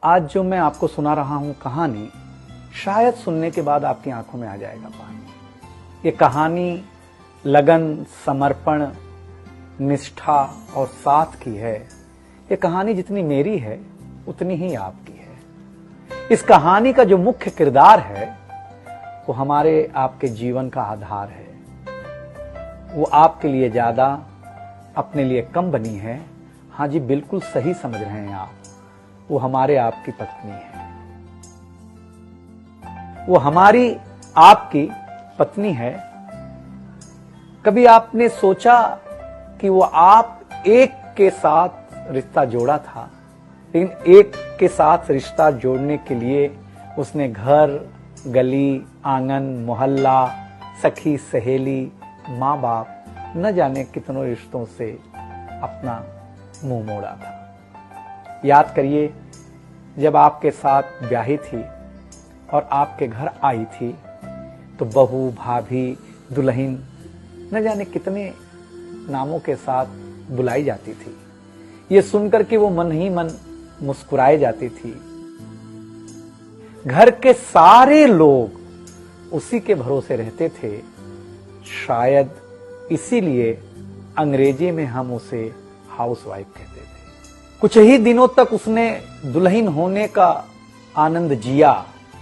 आज जो मैं आपको सुना रहा हूं कहानी, शायद सुनने के बाद आपकी आंखों में आ जाएगा पानी। ये कहानी लगन, समर्पण, निष्ठा और साथ की है। ये कहानी जितनी मेरी है उतनी ही आपकी है। इस कहानी का जो मुख्य किरदार है वो हमारे आपके जीवन का आधार है। वो आपके लिए ज्यादा, अपने लिए कम बनी है। हाँ जी, बिल्कुल सही समझ रहे हैं आप। वो हमारे आपकी पत्नी है। वो हमारी आपकी पत्नी है। कभी आपने सोचा कि वो आप एक के साथ रिश्ता जोड़ा था, लेकिन एक के साथ रिश्ता जोड़ने के लिए उसने घर, गली, आंगन, मोहल्ला, सखी, सहेली, माँ बाप, न जाने कितनों रिश्तों से अपना मुंह मोड़ा था। याद करिए, जब आपके साथ ब्याही थी और आपके घर आई थी तो बहू, भाभी, दुल्हन, न जाने कितने नामों के साथ बुलाई जाती थी। ये सुनकर के वो मन ही मन मुस्कुराए जाती थी। घर के सारे लोग उसी के भरोसे रहते थे। शायद इसीलिए अंग्रेजी में हम उसे हाउसवाइफ कहते थे। कुछ ही दिनों तक उसने दुल्हन होने का आनंद जिया।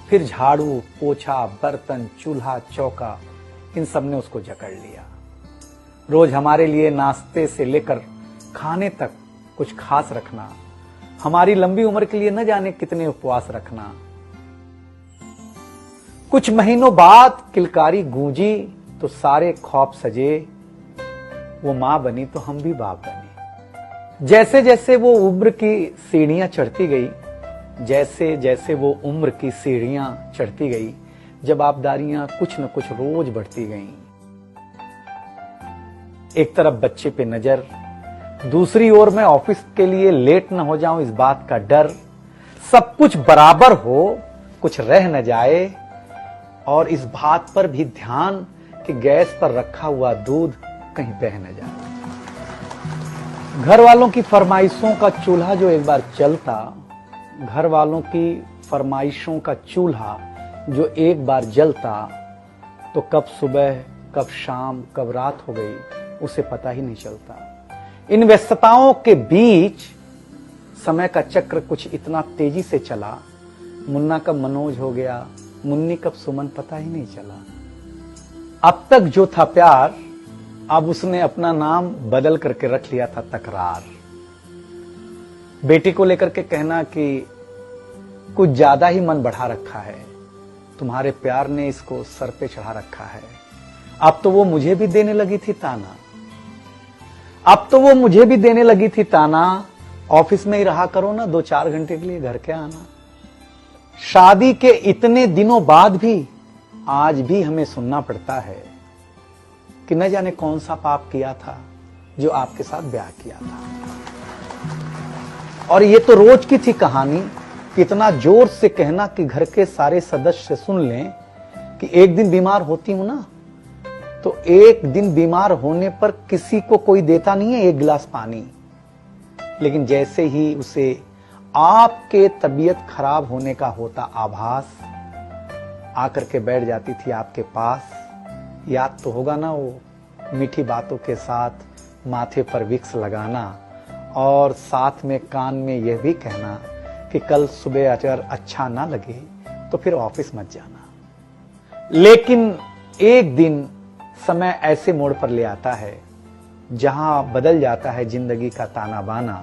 फिर झाड़ू, पोछा, बर्तन, चूल्हा, चौका, इन सब ने उसको जकड़ लिया। रोज हमारे लिए नाश्ते से लेकर खाने तक कुछ खास रखना, हमारी लंबी उम्र के लिए न जाने कितने उपवास रखना। कुछ महीनों बाद किलकारी गूंजी तो सारे खौफ सजे। वो मां बनी तो हम भी बाप बने। जैसे जैसे वो उम्र की सीढ़ियां चढ़ती गई, जैसे जैसे वो उम्र की सीढ़ियां चढ़ती गई, जवाबदारियां कुछ न कुछ रोज बढ़ती गईं। एक तरफ बच्चे पे नजर, दूसरी ओर मैं ऑफिस के लिए लेट न हो जाऊं इस बात का डर। सब कुछ बराबर हो, कुछ रह न जाए, और इस बात पर भी ध्यान कि गैस पर रखा हुआ दूध कहीं बह न जाए। घर वालों की फरमाइशों का चूल्हा जो एक बार चलता, घर वालों की फरमाइशों का चूल्हा जो एक बार जलता, तो कब सुबह, कब शाम, कब रात हो गई उसे पता ही नहीं चलता। इन व्यस्तताओं के बीच समय का चक्र कुछ इतना तेजी से चला, मुन्ना कब मनोज हो गया, मुन्नी कब सुमन, पता ही नहीं चला। अब तक जो था प्यार, अब उसने अपना नाम बदल करके रख लिया था तकरार। बेटी को लेकर के कहना कि कुछ ज्यादा ही मन बढ़ा रखा है, तुम्हारे प्यार ने इसको सर पे चढ़ा रखा है। अब तो वो मुझे भी देने लगी थी ताना, अब तो वो मुझे भी देने लगी थी ताना, ऑफिस में ही रहा करो ना, 2-4 घंटे के लिए घर के आना। शादी के इतने दिनों बाद भी आज भी हमें सुनना पड़ता है कि न जाने कौन सा पाप किया था जो आपके साथ ब्याह किया था। और ये तो रोज की थी कहानी। इतना जोर से कहना कि घर के सारे सदस्य सुन लें कि एक दिन बीमार होती हूं ना, तो एक दिन बीमार होने पर किसी को कोई देता नहीं है 1 गिलास पानी, लेकिन जैसे ही उसे आपके तबीयत खराब होने का होता आभास, आकर के बैठ जाती थी आपके पास। याद तो होगा ना, वो मीठी बातों के साथ माथे पर विक्स लगाना और साथ में कान में यह भी कहना कि कल सुबह अगर अच्छा ना लगे तो फिर ऑफिस मत जाना। लेकिन एक दिन समय ऐसे मोड़ पर ले आता है जहां बदल जाता है जिंदगी का ताना बाना।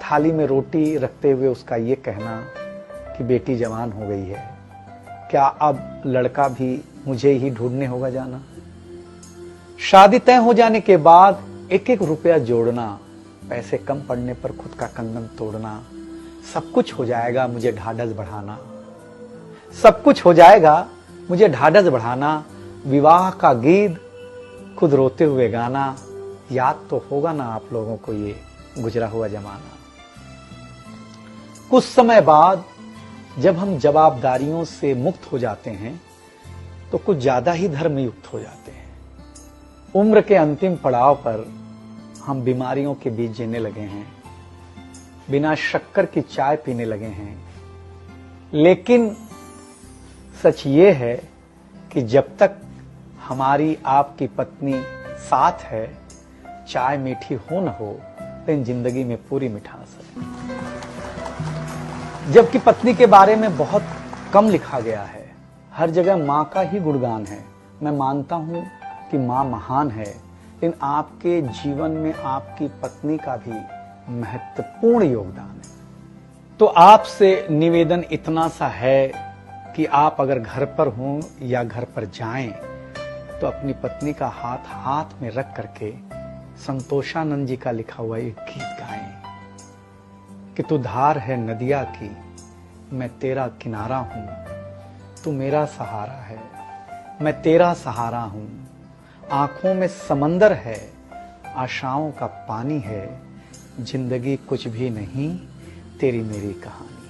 थाली में रोटी रखते हुए उसका ये कहना कि बेटी जवान हो गई है, क्या अब लड़का भी मुझे ही ढूंढने होगा जाना। शादी तय हो जाने के बाद 1-1 रुपया जोड़ना, पैसे कम पड़ने पर खुद का कंगन तोड़ना, सब कुछ हो जाएगा मुझे ढाढ़स बढ़ाना, सब कुछ हो जाएगा मुझे ढाढ़स बढ़ाना। विवाह का गीत खुद रोते हुए गाना। याद तो होगा ना आप लोगों को ये गुजरा हुआ जमाना। कुछ समय बाद जब हम जवाबदारियों से मुक्त हो जाते हैं तो कुछ ज्यादा ही धर्मयुक्त हो जाते हैं। उम्र के अंतिम पड़ाव पर हम बीमारियों के बीच जीने लगे हैं। बिना शक्कर की चाय पीने लगे हैं। लेकिन सच ये है कि जब तक हमारी आपकी पत्नी साथ है, चाय मीठी हो न हो, लेकिन जिंदगी में पूरी मिठास है। जबकि पत्नी के बारे में बहुत कम लिखा गया है, हर जगह मां का ही गुणगान है। मैं मानता हूं कि मां महान है, लेकिन आपके जीवन में आपकी पत्नी का भी महत्वपूर्ण योगदान है। तो आपसे निवेदन इतना सा है कि आप अगर घर पर हों या घर पर जाएं तो अपनी पत्नी का हाथ हाथ में रख करके संतोषानंद जी का लिखा हुआ एक गीत गाएं कि तू धार है नदिया की, मैं तेरा किनारा हूं, तू मेरा सहारा है, मैं तेरा सहारा हूं, आंखों में समंदर है, आशाओं का पानी है, जिंदगी कुछ भी नहीं, तेरी मेरी कहानी।